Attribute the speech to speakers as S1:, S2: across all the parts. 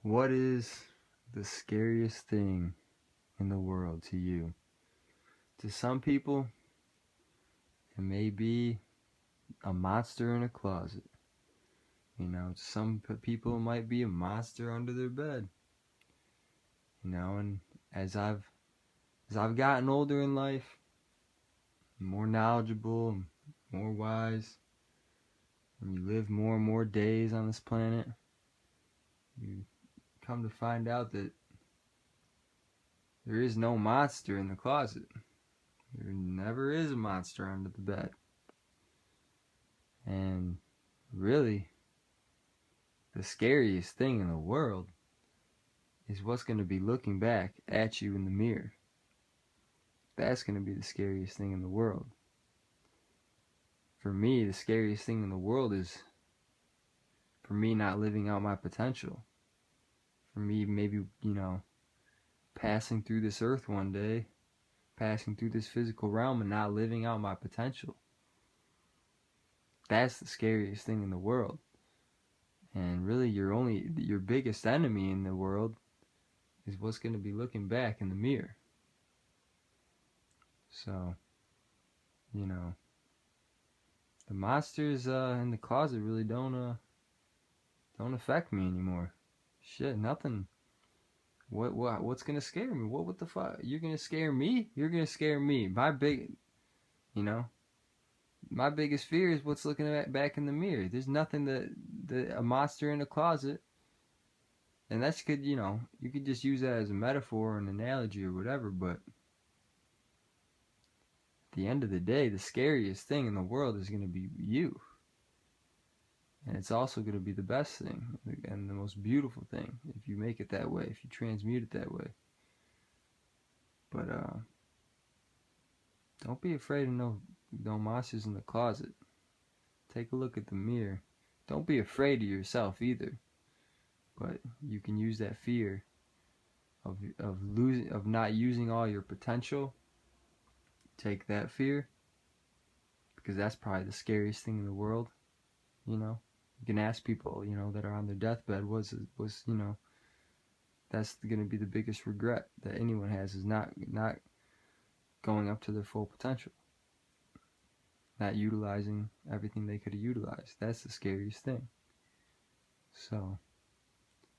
S1: What is the scariest thing in the world to you? To some people, it may be a monster in a closet. To some people, it might be a monster under their bed. And as I've gotten older in life, more knowledgeable, more wise, and you live more and more days on this planet, you come to find out that there is no monster in the closet. There never is a monster under the bed. And really, the scariest thing in the world is what's going to be looking back at you in the mirror. That's going to be the scariest thing in the world. For me, the scariest thing in the world is for me not living out my potential. For me, maybe, passing through this earth one day, passing through this physical realm and not living out my potential. That's the scariest thing in the world. And really, your biggest enemy in the world is what's going to be looking back in the mirror. So, the monsters in the closet really don't affect me anymore. Shit, nothing. What's gonna scare me? What the fuck? You're gonna scare me? You're gonna scare me. My biggest fear is what's looking back in the mirror. There's nothing that a monster in a closet, and that's good. You could just use that as a metaphor or an analogy or whatever. But at the end of the day, the scariest thing in the world is gonna be you. And it's also going to be the best thing and the most beautiful thing if you make it that way, if you transmute it that way. But don't be afraid of no monsters in the closet. Take a look at the mirror. Don't be afraid of yourself either. But you can use that fear of not using all your potential. Take that fear, because that's probably the scariest thing in the world. You can ask people, that are on their deathbed, that's going to be the biggest regret that anyone has, is not going up to their full potential, not utilizing everything they could have utilized. That's the scariest thing. So,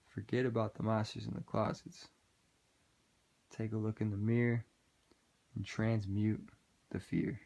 S1: forget about the monsters in the closets. Take a look in the mirror and transmute the fear.